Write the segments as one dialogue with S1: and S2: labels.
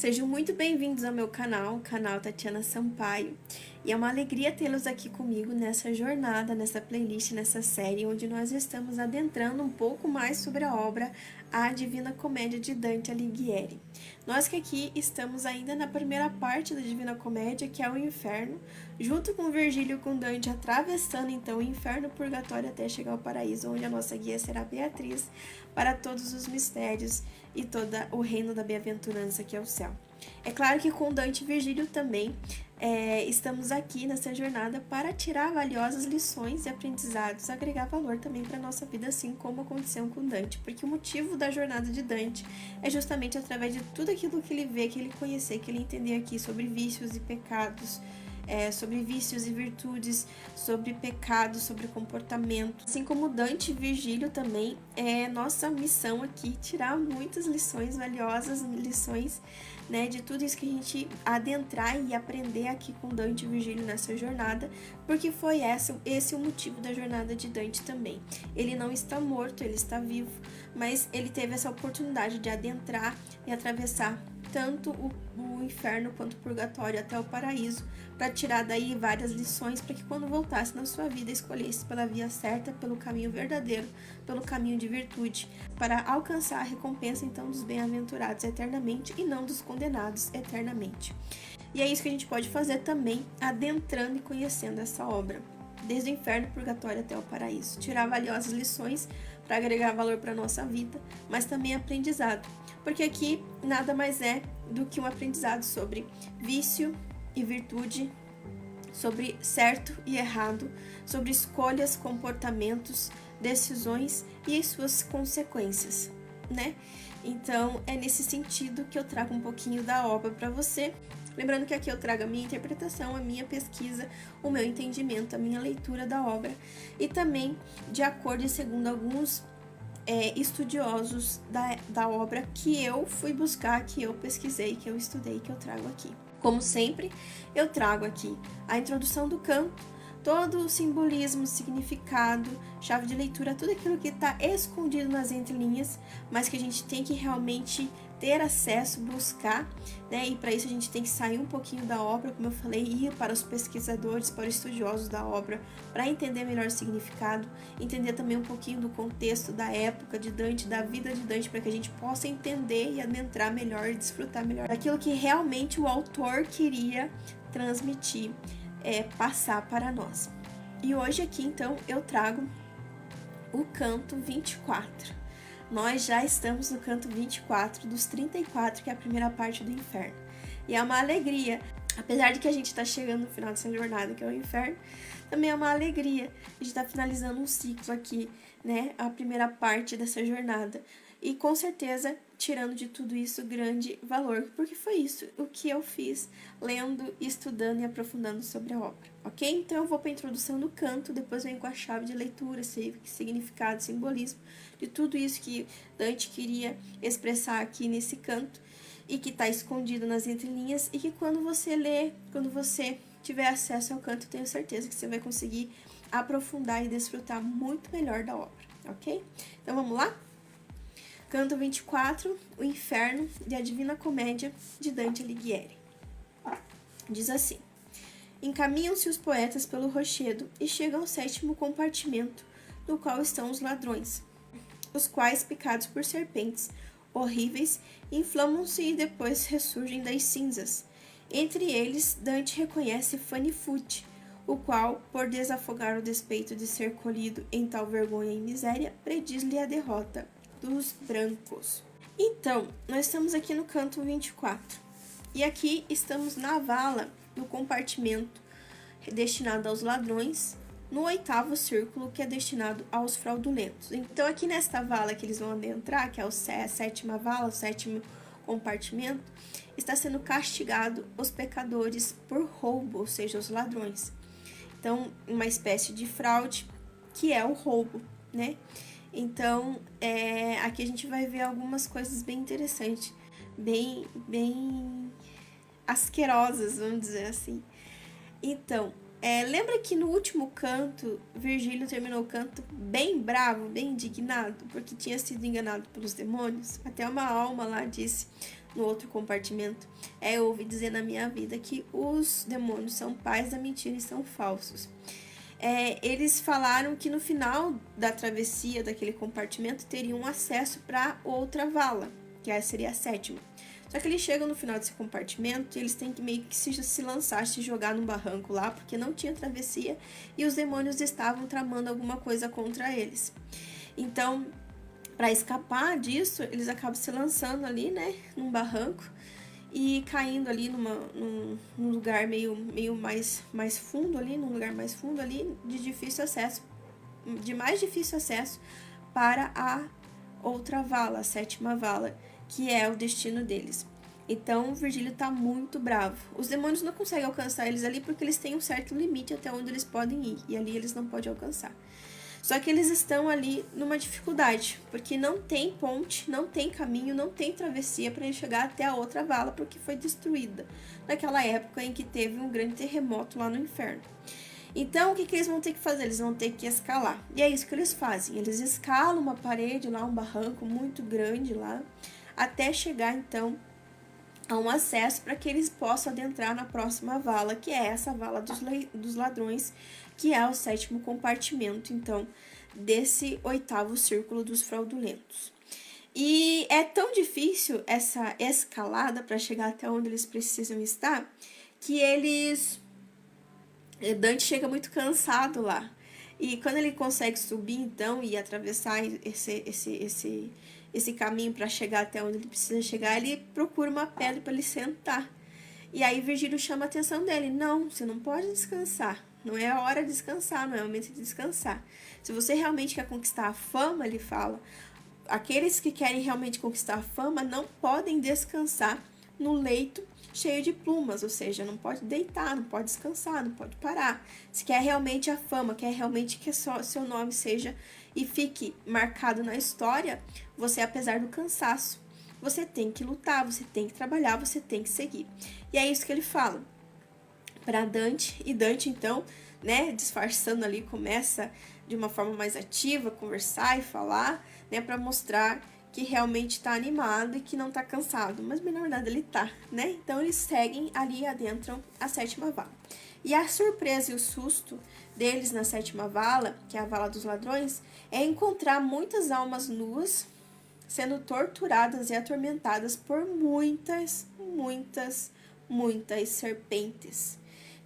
S1: Sejam muito bem-vindos ao meu canal, o canal Tatiana Sampaio. E é uma alegria tê-los aqui comigo nessa jornada, nessa playlist, nessa série, onde nós estamos adentrando um pouco mais sobre a obra A Divina Comédia de Dante Alighieri. Nós que aqui estamos ainda na primeira parte da Divina Comédia, que é o Inferno, junto com Virgílio e com Dante, atravessando então o Inferno e o Purgatório até chegar ao Paraíso, onde a nossa guia será Beatriz, para todos os mistérios e todo o reino da bem-aventurança que é o céu. É claro que com Dante e Virgílio também estamos aqui nessa jornada para tirar valiosas lições e aprendizados, agregar valor também para a nossa vida, assim como aconteceu com Dante, porque o motivo da jornada de Dante é justamente através de tudo aquilo que ele vê, que ele conhecer, que ele entender aqui sobre vícios e pecados, sobre vícios e virtudes, sobre pecados, sobre comportamento. Assim como Dante e Virgílio também, é nossa missão aqui tirar muitas lições valiosas, lições, né, de tudo isso que a gente adentrar e aprender aqui com Dante e Virgílio nessa jornada, porque foi esse o motivo da jornada de Dante também. Ele não está morto, ele está vivo, mas ele teve essa oportunidade de adentrar e atravessar tanto o inferno quanto o purgatório até o paraíso, para tirar daí várias lições, para que quando voltasse na sua vida escolhesse pela via certa, pelo caminho verdadeiro, pelo caminho de virtude, para alcançar a recompensa então dos bem-aventurados eternamente e não dos condenados eternamente. E é isso que a gente pode fazer também, adentrando e conhecendo essa obra, desde o inferno, purgatório até o paraíso, tirar valiosas lições para agregar valor para a nossa vida, mas também aprendizado, porque aqui nada mais é do que um aprendizado sobre vício e virtude, sobre certo e errado, sobre escolhas, comportamentos, decisões e as suas consequências, né? Então é nesse sentido que eu trago um pouquinho da obra para você. Lembrando que aqui eu trago a minha interpretação, a minha pesquisa, o meu entendimento, a minha leitura da obra e também de acordo e segundo alguns estudiosos da obra que eu fui buscar, que eu pesquisei, que eu estudei, que eu trago aqui. Como sempre, eu trago aqui a introdução do canto, todo o simbolismo, significado, chave de leitura, tudo aquilo que está escondido nas entrelinhas, mas que a gente tem que realmente ter acesso, buscar, né? E para isso a gente tem que sair um pouquinho da obra, como eu falei, ir para os pesquisadores, para os estudiosos da obra, para entender melhor o significado, entender também um pouquinho do contexto da época de Dante, da vida de Dante, para que a gente possa entender e adentrar melhor e desfrutar melhor daquilo que realmente o autor queria transmitir, passar para nós. E hoje aqui então eu trago o canto 24. Nós já estamos no canto 24 dos 34, que é a primeira parte do inferno. E é uma alegria, apesar de que a gente está chegando no final dessa jornada, que é o inferno, também é uma alegria. A gente está finalizando um ciclo aqui, né? A primeira parte dessa jornada. E com certeza, tirando de tudo isso grande valor, porque foi isso o que eu fiz lendo, estudando e aprofundando sobre a obra, ok? Então eu vou para a introdução do canto, depois venho com a chave de leitura, significado, simbolismo, de tudo isso que Dante queria expressar aqui nesse canto e que está escondido nas entrelinhas e que quando você lê, quando você tiver acesso ao canto, eu tenho certeza que você vai conseguir aprofundar e desfrutar muito melhor da obra, ok? Então vamos lá? Canto 24, o Inferno e a Divina Comédia de Dante Alighieri. Diz assim: encaminham-se os poetas pelo rochedo e chegam ao sétimo compartimento, no qual estão os ladrões, os quais, picados por serpentes horríveis, inflamam-se e depois ressurgem das cinzas. Entre eles, Dante reconhece Fanifute, o qual, por desafogar o despeito de ser colhido em tal vergonha e miséria, prediz-lhe a derrota dos brancos. Então, nós estamos aqui no canto 24. E aqui estamos na vala do compartimento destinado aos ladrões, no oitavo círculo, que é destinado aos fraudulentos. Então, aqui nesta vala que eles vão adentrar, que é a sétima vala, o sétimo compartimento, está sendo castigado os pecadores por roubo, ou seja, os ladrões. Então, uma espécie de fraude, que é o roubo, né? Então, aqui a gente vai ver algumas coisas bem interessantes, bem asquerosas, vamos dizer assim. Então, lembra que no último canto, Virgílio terminou o canto bem bravo, bem indignado, porque tinha sido enganado pelos demônios? Até uma alma lá disse: no outro compartimento, eu ouvi dizer na minha vida que os demônios são pais da mentira e são falsos. Eles falaram que no final da travessia daquele compartimento teriam acesso para outra vala, que essa seria a sétima. Só que eles chegam no final desse compartimento e eles têm que meio que se lançar, se jogar num barranco lá, porque não tinha travessia e os demônios estavam tramando alguma coisa contra eles. Então, para escapar disso, eles acabam se lançando ali, né, num barranco e caindo ali num lugar meio mais fundo ali, num lugar mais fundo ali, de mais difícil acesso para a outra vala, a sétima vala, que é o destino deles. Então, o Virgílio tá muito bravo. Os demônios não conseguem alcançar eles ali porque eles têm um certo limite até onde eles podem ir, e ali eles não podem alcançar. Só que eles estão ali numa dificuldade, porque não tem ponte, não tem caminho, não tem travessia para eles chegar até a outra vala, porque foi destruída naquela época em que teve um grande terremoto lá no inferno. Então, o que eles vão ter que fazer? Eles vão ter que escalar. E é isso que eles fazem. Eles escalam uma parede lá, um barranco muito grande lá, até chegar, então, a um acesso para que eles possam adentrar na próxima vala, que é essa vala dos ladrões, que é o sétimo compartimento, então, desse oitavo círculo dos fraudulentos. E é tão difícil essa escalada para chegar até onde eles precisam estar, que Dante chega muito cansado lá. E quando ele consegue subir, então, e atravessar esse caminho para chegar até onde ele precisa chegar, ele procura uma pedra para ele sentar. E aí Virgílio chama a atenção dele. Não, você não pode descansar. Não é a hora de descansar, não é o momento de descansar. Se você realmente quer conquistar a fama, ele fala, aqueles que querem realmente conquistar a fama não podem descansar no leito cheio de plumas, ou seja, não pode deitar, não pode descansar, não pode parar. Se quer realmente a fama, quer realmente que só seu nome seja e fique marcado na história, você, apesar do cansaço, você tem que lutar, você tem que trabalhar, você tem que seguir. E é isso que ele fala para Dante, e Dante, então, né, disfarçando ali, começa de uma forma mais ativa, conversar e falar, né, para mostrar que realmente tá animado e que não tá cansado, mas na verdade ele tá, né? Então eles seguem ali e adentram a sétima vala. E a surpresa e o susto deles na sétima vala, que é a vala dos ladrões, é encontrar muitas almas nuas sendo torturadas e atormentadas por muitas serpentes.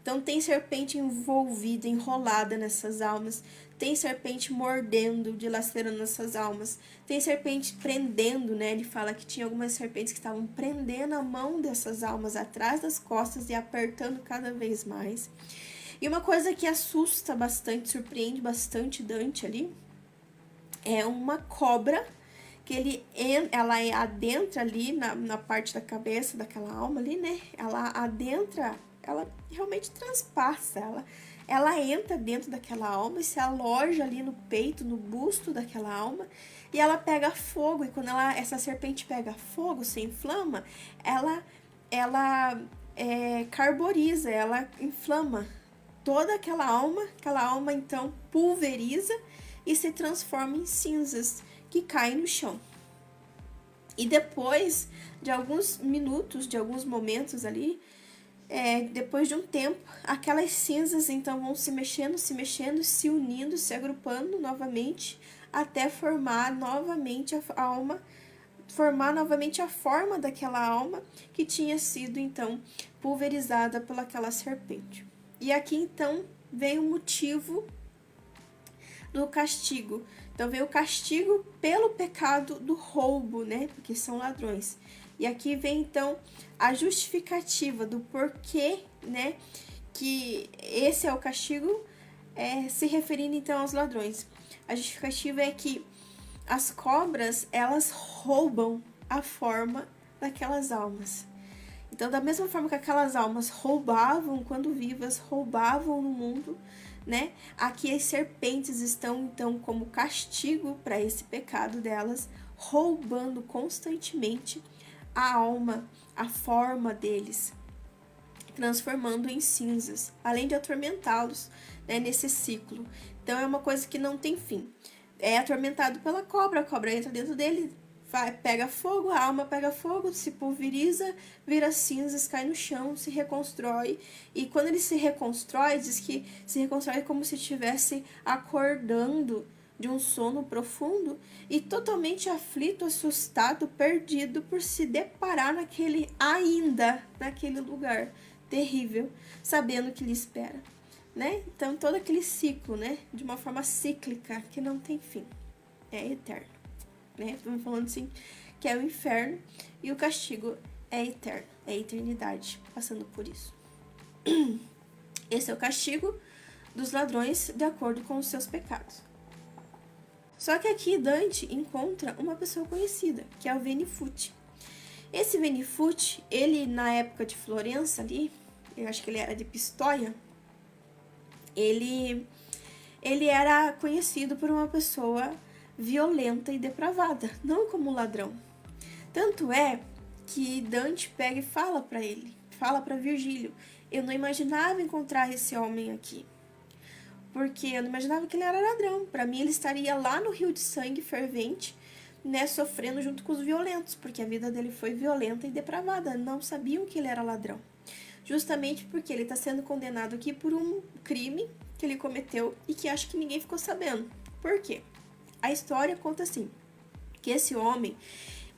S1: Então tem serpente envolvida, enrolada nessas almas, tem serpente mordendo, dilacerando essas almas, tem serpente prendendo, né? Ele fala que tinha algumas serpentes que estavam prendendo a mão dessas almas atrás das costas e apertando cada vez mais. E uma coisa que assusta bastante, surpreende bastante Dante ali, é uma cobra que ela adentra ali na parte da cabeça daquela alma ali, né? Ela adentra, ela realmente transpassa, ela entra dentro daquela alma e se aloja ali no peito, no busto daquela alma, e ela pega fogo. E quando essa serpente pega fogo, se inflama, ela carboriza, ela inflama toda aquela alma então pulveriza e se transforma em cinzas que caem no chão. E depois de alguns minutos, de alguns momentos ali, depois de um tempo, aquelas cinzas então vão se mexendo, se unindo, se agrupando novamente, até formar novamente a alma, formar novamente a forma daquela alma que tinha sido então pulverizada pelaquela serpente. E aqui então vem o motivo do castigo. Então vem o castigo pelo pecado do roubo, né? Porque são ladrões. E aqui vem então a justificativa do porquê, né? Que esse é o castigo, se referindo então aos ladrões. A justificativa é que as cobras, elas roubam a forma daquelas almas. Então, da mesma forma que aquelas almas roubavam quando vivas, roubavam no mundo, né? Aqui as serpentes estão, então, como castigo para esse pecado delas, roubando constantemente a alma, a forma deles, transformando em cinzas, além de atormentá-los, né, nesse ciclo. Então, é uma coisa que não tem fim. É atormentado pela cobra, a cobra entra dentro dele, pega fogo, a alma pega fogo, se pulveriza, vira cinzas, cai no chão, se reconstrói. E quando ele se reconstrói, diz que se reconstrói como se estivesse acordando de um sono profundo e totalmente aflito, assustado, perdido por se deparar naquele lugar terrível, sabendo que lhe espera, né? Então todo aquele ciclo, né, de uma forma cíclica que não tem fim, é eterno, né? Estamos falando assim que é o inferno e o castigo é eterno, é a eternidade passando por isso. Esse é o castigo dos ladrões de acordo com os seus pecados. Só que aqui Dante encontra uma pessoa conhecida, que é o Venifuti. Esse Venifuti, ele na época de Florença ali, eu acho que ele era de Pistoia, ele era conhecido por uma pessoa violenta e depravada, não como ladrão. Tanto é que Dante pega e fala para ele, fala para Virgílio, eu não imaginava encontrar esse homem aqui, porque eu não imaginava que ele era ladrão. Para mim ele estaria lá no rio de sangue fervente, né, sofrendo junto com os violentos, porque a vida dele foi violenta e depravada, não sabiam que ele era ladrão. Justamente porque ele está sendo condenado aqui por um crime que ele cometeu e que acho que ninguém ficou sabendo. Por quê? A história conta assim, que esse homem,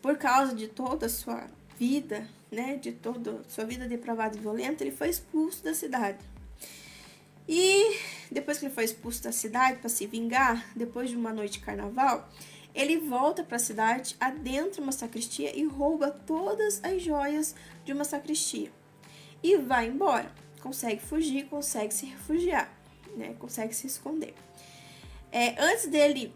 S1: por causa de toda a sua vida, né, de toda a sua vida depravada e violenta, ele foi expulso da cidade. E depois que ele foi expulso da cidade para se vingar, depois de uma noite de carnaval, ele volta para a cidade, adentra uma sacristia e rouba todas as joias de uma sacristia. E vai embora. Consegue fugir, consegue se refugiar, né? Consegue se esconder. Antes dele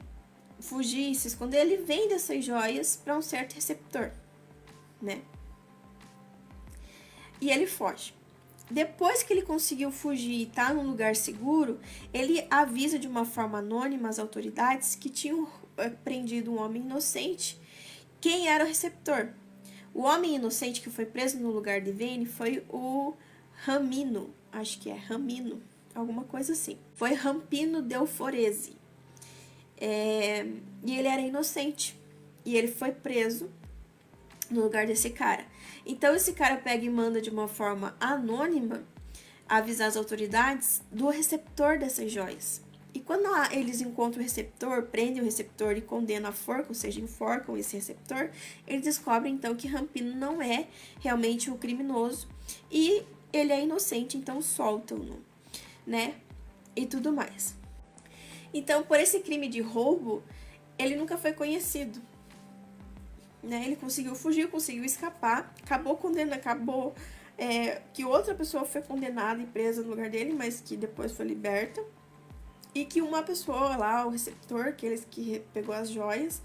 S1: fugir e se esconder, ele vende essas joias para um certo receptor, né? E ele foge. Depois que ele conseguiu fugir e está num lugar seguro, ele avisa de uma forma anônima às autoridades que tinham prendido um homem inocente. Quem era o receptor? O homem inocente que foi preso no lugar de Veni foi o Ramino, acho que é Ramino, alguma coisa assim. Foi Rampino Delforese. E ele era inocente. E ele foi preso no lugar desse cara. Então esse cara pega e manda de uma forma anônima avisar as autoridades do receptor dessas joias. E quando eles encontram o receptor, prendem o receptor e condenam a forca, ou seja, enforcam esse receptor, eles descobrem então que Rampino não é realmente o criminoso e ele é inocente, então soltam-no, né? E tudo mais. Então, por esse crime de roubo, ele nunca foi conhecido, né? Ele conseguiu fugir, conseguiu escapar, acabou que outra pessoa foi condenada e presa no lugar dele, mas que depois foi liberta. E que uma pessoa lá, o receptor, que pegou as joias,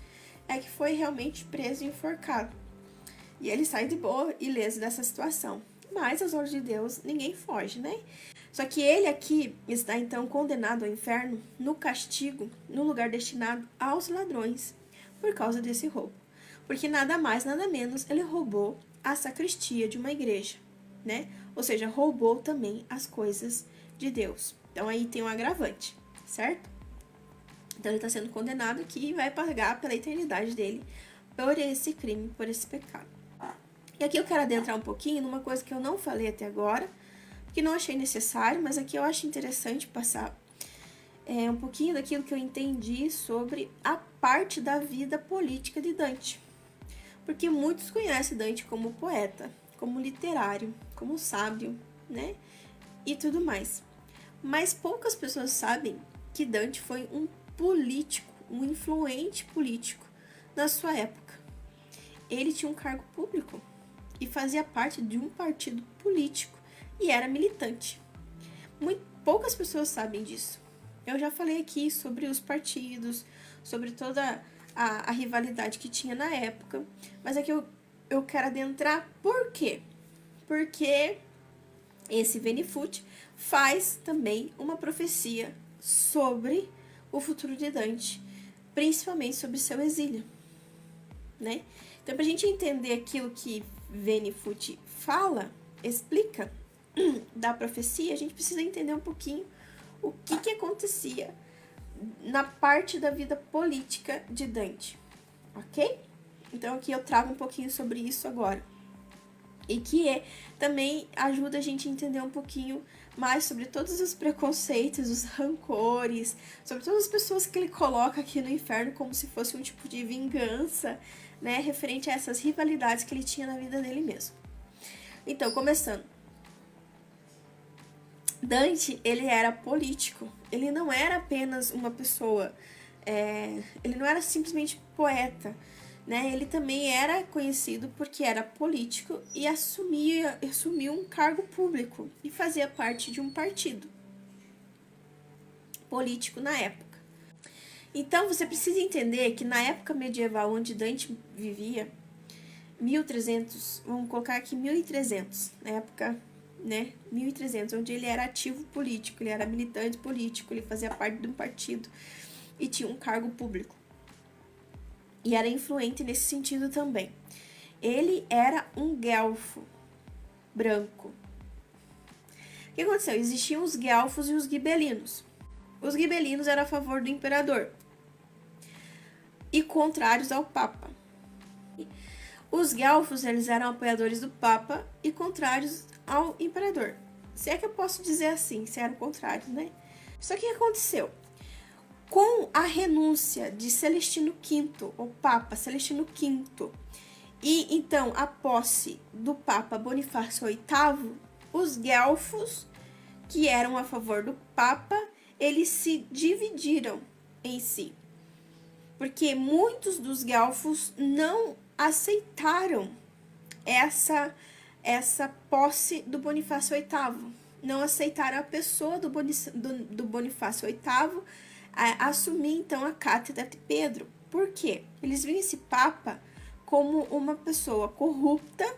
S1: que foi realmente preso e enforcado. E ele sai de boa, ileso dessa situação. Mas, aos olhos de Deus, ninguém foge, né? Só que ele aqui está, então, condenado ao inferno, no castigo, no lugar destinado aos ladrões, por causa desse roubo. Porque nada mais, nada menos, ele roubou a sacristia de uma igreja, né? Ou seja, roubou também as coisas de Deus. Então, aí tem um agravante, certo? Então, ele está sendo condenado aqui e vai pagar pela eternidade dele por esse crime, por esse pecado. E aqui eu quero adentrar um pouquinho numa coisa que eu não falei até agora, que não achei necessário, mas aqui eu acho interessante passar um pouquinho daquilo que eu entendi sobre a parte da vida política de Dante. Porque muitos conhecem Dante como poeta, como literário, como sábio, né? E tudo mais. Mas poucas pessoas sabem que Dante foi um político, um influente político na sua época. Ele tinha um cargo público e fazia parte de um partido político e era militante. Poucas pessoas sabem disso. Eu já falei aqui sobre os partidos, sobre toda a rivalidade que tinha na época, mas aqui eu quero adentrar por quê? Porque esse Venifuti faz também uma profecia sobre o futuro de Dante, principalmente sobre seu exílio, né? Então, para a gente entender aquilo que Venifuti fala, explica da profecia, a gente precisa entender um pouquinho o que acontecia na parte da vida política de Dante, ok? Então aqui eu trago um pouquinho sobre isso agora. E que também ajuda a gente a entender um pouquinho mais sobre todos os preconceitos, os rancores, sobre todas as pessoas que ele coloca aqui no inferno como se fosse um tipo de vingança, né, referente a essas rivalidades que ele tinha na vida dele mesmo. Então, começando. Dante, ele era político, ele não era apenas uma pessoa, ele não era simplesmente poeta, né? Ele também era conhecido porque era político e assumiu um cargo público e fazia parte de um partido político na época. Então, você precisa entender que na época medieval onde Dante vivia, 1300, vamos colocar aqui 1300, na época, né, 1300, onde ele era ativo político, ele era militante político, ele fazia parte de um partido e tinha um cargo público. E era influente nesse sentido também. Ele era um guelfo branco. O que aconteceu? Existiam os guelfos e os gibelinos. Os gibelinos eram a favor do imperador e contrários ao papa. Os guelfos, eles eram apoiadores do papa e contrários ao imperador. Se é que eu posso dizer assim, se eram contrários, né? Só que o que aconteceu? Com a renúncia de Celestino V, o Papa Celestino V, e então a posse do Papa Bonifácio VIII, os guelfos, que eram a favor do Papa, eles se dividiram em si. Porque muitos dos guelfos não aceitaram essa posse do Bonifácio VIII. Não aceitaram a pessoa do Bonifácio VIII assumir então a cátedra de Pedro. Por quê? Eles viam esse Papa como uma pessoa corrupta,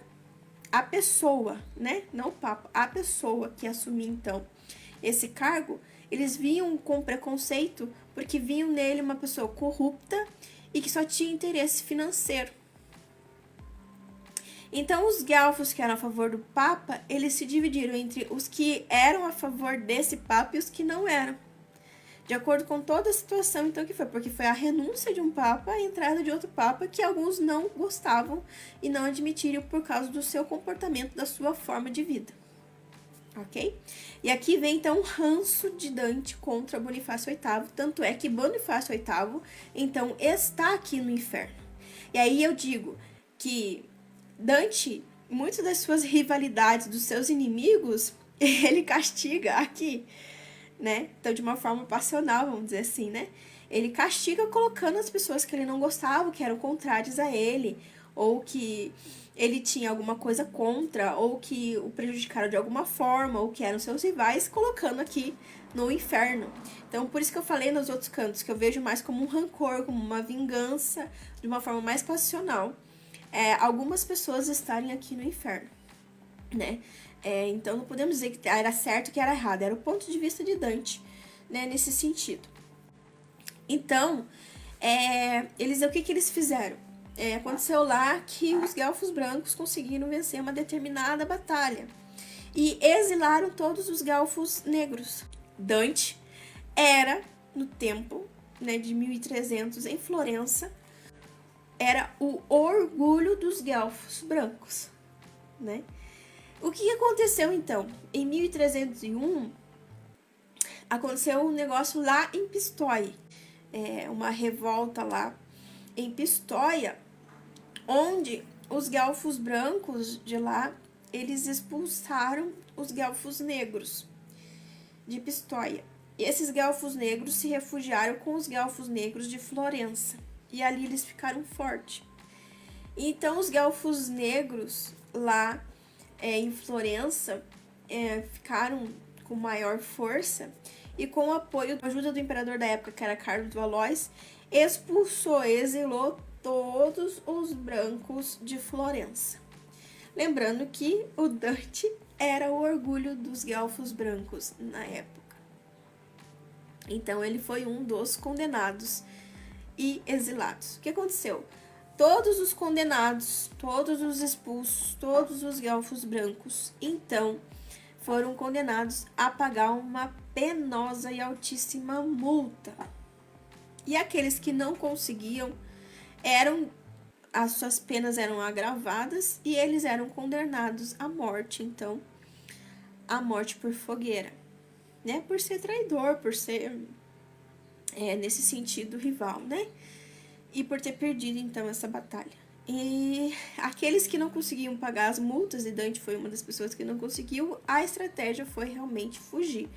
S1: a pessoa, né? Não o Papa, a pessoa que assumia então esse cargo, eles viam com preconceito porque viam nele uma pessoa corrupta e que só tinha interesse financeiro. Então, os guelfos que eram a favor do Papa, eles se dividiram entre os que eram a favor desse Papa e os que não eram. De acordo com toda a situação, então, que foi? Porque foi a renúncia de um Papa e a entrada de outro Papa que alguns não gostavam e não admitiram por causa do seu comportamento, da sua forma de vida. Ok? E aqui vem, então, o ranço de Dante contra Bonifácio VIII, tanto é que Bonifácio VIII, então, está aqui no inferno. E aí eu digo que Dante, muitas das suas rivalidades, dos seus inimigos, ele castiga aqui, né? Então, de uma forma passional, vamos dizer assim, né? Ele castiga colocando as pessoas que ele não gostava, que eram contrárias a ele, ou que ele tinha alguma coisa contra, ou que o prejudicaram de alguma forma, ou que eram seus rivais, colocando aqui no inferno. Então, por isso que eu falei nos outros cantos, que eu vejo mais como um rancor, como uma vingança, de uma forma mais passional, algumas pessoas estarem aqui no inferno, né? Então, não podemos dizer que era certo que era errado, era o ponto de vista de Dante, né, nesse sentido. Então, o que eles fizeram? Aconteceu lá que os guelfos brancos conseguiram vencer uma determinada batalha e exilaram todos os guelfos negros. Dante era, no tempo, né, de 1300, em Florença, era o orgulho dos guelfos brancos, né? O que aconteceu, então? Em 1301, aconteceu um negócio lá em Pistoia, uma revolta lá em Pistoia, onde os guelfos brancos de lá, eles expulsaram os guelfos negros de Pistoia. E esses guelfos negros se refugiaram com os guelfos negros de Florença. E ali eles ficaram fortes. Então, os guelfos negros lá em Florença ficaram com maior força e com o apoio, a ajuda do imperador da época, que era Carlos Valois, exilou todos os brancos de Florença. Lembrando que o Dante era o orgulho dos guelfos brancos na época. Então, ele foi um dos condenados e exilados. O que aconteceu? Todos os condenados, todos os expulsos, todos os guelfos brancos, então, foram condenados a pagar uma penosa e altíssima multa. E aqueles que não conseguiam eram as suas penas eram agravadas e eles eram condenados à morte, então, à morte por fogueira, né? Por ser traidor, por ser, nesse sentido, rival, né? E por ter perdido, então, essa batalha. E aqueles que não conseguiam pagar as multas, e Dante foi uma das pessoas que não conseguiu, a estratégia foi realmente fugir,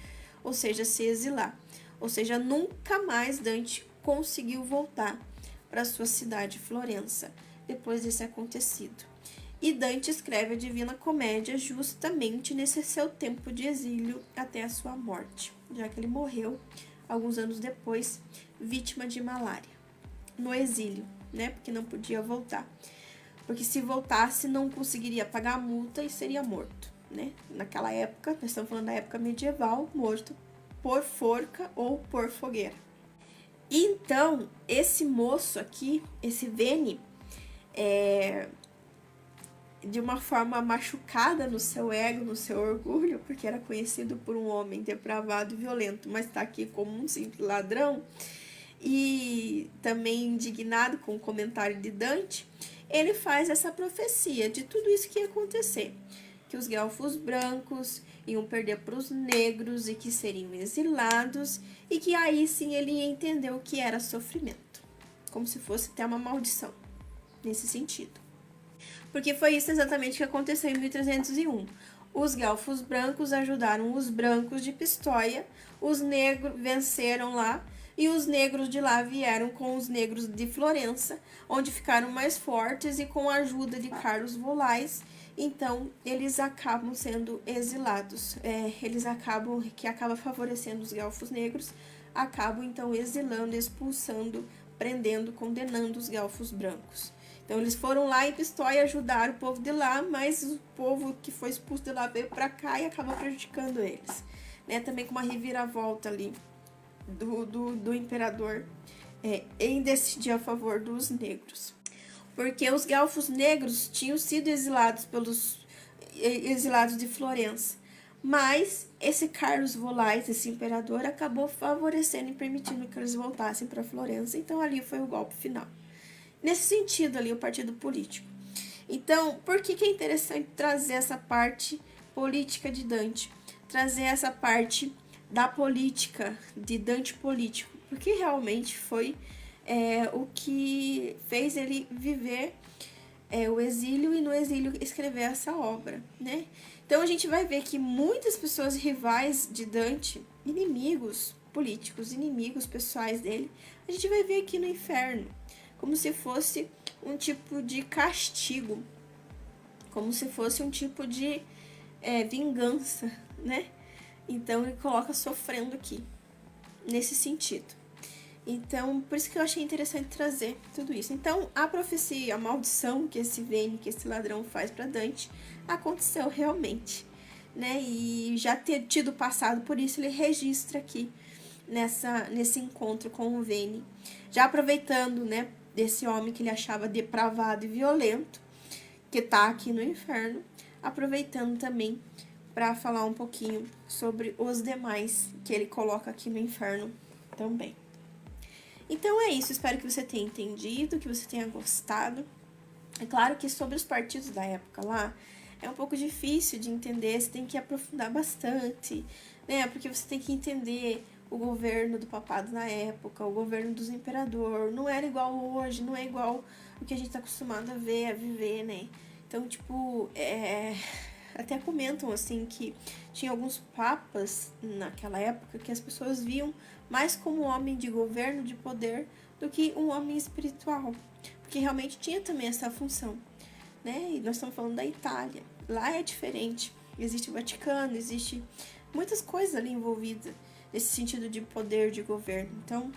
S1: ou seja, se exilar. Ou seja, nunca mais Dante conseguiu voltar para sua cidade, Florença, depois desse acontecido. E Dante escreve a Divina Comédia justamente nesse seu tempo de exílio até a sua morte, já que ele morreu alguns anos depois, vítima de malária, no exílio, né? Porque não podia voltar. Porque se voltasse, não conseguiria pagar a multa e seria morto, né? Naquela época, nós estamos falando da época medieval, morto por forca ou por fogueira. Então, esse moço aqui, esse Veni, de uma forma machucada no seu ego, no seu orgulho, porque era conhecido por um homem depravado e violento, mas está aqui como um simples ladrão, e também indignado com o comentário de Dante, ele faz essa profecia de tudo isso que ia acontecer, que os guelfos brancos iam perder para os negros e que seriam exilados, e que aí sim ele ia entender o que era sofrimento, como se fosse até uma maldição, nesse sentido. Porque foi isso exatamente que aconteceu em 1301. Os guelfos brancos ajudaram os brancos de Pistoia, os negros venceram lá, e os negros de lá vieram com os negros de Florença, onde ficaram mais fortes e com a ajuda de Carlos Volais, então eles acabam sendo exilados. Que acaba favorecendo os guelfos negros, acabam então exilando, expulsando, prendendo, condenando os guelfos brancos. Então eles foram lá em Pistoia ajudar o povo de lá, mas o povo que foi expulso de lá veio para cá e acaba prejudicando eles, né? Também com uma reviravolta ali do imperador em decidir a favor dos negros. Porque os guelfos negros tinham sido exilados de Florença. Mas esse Carlos Volais, esse imperador, acabou favorecendo e permitindo que eles voltassem para Florença. Então ali foi o golpe final. Nesse sentido ali, o partido político. Então, por que é interessante trazer essa parte política de Dante? Trazer essa parte da política, de Dante político, porque realmente foi o que fez ele viver o exílio e no exílio escrever essa obra, né? Então a gente vai ver que muitas pessoas rivais de Dante, inimigos políticos, inimigos pessoais dele, a gente vai ver aqui no inferno, como se fosse um tipo de castigo, como se fosse um tipo de vingança, né? Então ele coloca sofrendo aqui, nesse sentido. Então, por isso que eu achei interessante trazer tudo isso. Então, a profecia, a maldição que esse Veni, que esse ladrão faz para Dante, aconteceu realmente, né? E já ter tido passado por isso, ele registra aqui nesse encontro com o Veni, já aproveitando, né, desse homem que ele achava depravado e violento, que tá aqui no inferno, aproveitando também para falar um pouquinho sobre os demais que ele coloca aqui no inferno também. Então é isso, espero que você tenha entendido, que você tenha gostado. É claro que sobre os partidos da época lá, é um pouco difícil de entender, você tem que aprofundar bastante, né? Porque você tem que entender o governo do papado na época, o governo dos imperadores, não era igual hoje, não é igual o que a gente tá acostumado a ver, a viver, né? Então, tipo, até comentam, assim, que tinha alguns papas naquela época que as pessoas viam mais como um homem de governo, de poder, do que um homem espiritual. Porque realmente tinha também essa função, né? E nós estamos falando da Itália. Lá é diferente. Existe o Vaticano, existe muitas coisas ali envolvidas nesse sentido de poder, de governo. Então,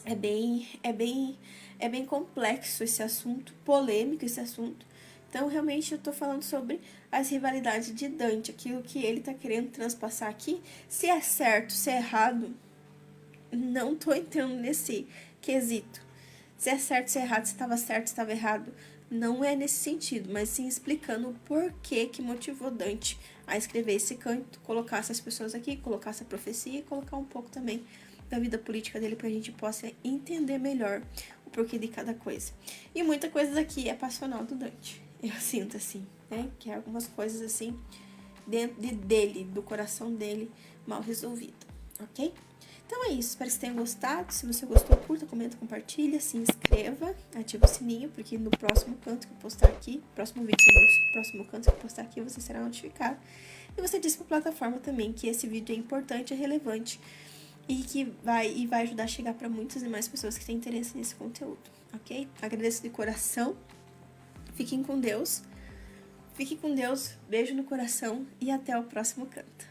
S1: é bem complexo esse assunto, polêmico esse assunto. Então, realmente, eu tô falando sobre as rivalidades de Dante, aquilo que ele tá querendo transpassar aqui. Se é certo, se é errado, não tô entrando nesse quesito. Se é certo, se é errado, se estava certo, se estava errado, não é nesse sentido, mas sim explicando o porquê que motivou Dante a escrever esse canto, colocar essas pessoas aqui, colocar essa profecia e colocar um pouco também da vida política dele para a gente possa entender melhor o porquê de cada coisa. E muita coisa aqui é passional do Dante. Eu sinto assim, né? Que é algumas coisas assim, dentro dele, do coração dele, mal resolvido, ok? Então é isso, espero que você tenha gostado. Se você gostou, curta, comenta, compartilha, se inscreva, ativa o sininho, porque no próximo canto que eu postar aqui, próximo vídeo sobre o próximo canto que eu postar aqui, você será notificado. E você diz para a plataforma também que esse vídeo é importante, é relevante e que vai ajudar a chegar para muitas e mais pessoas que têm interesse nesse conteúdo, ok? Agradeço de coração, fiquem com Deus, beijo no coração e até o próximo canto.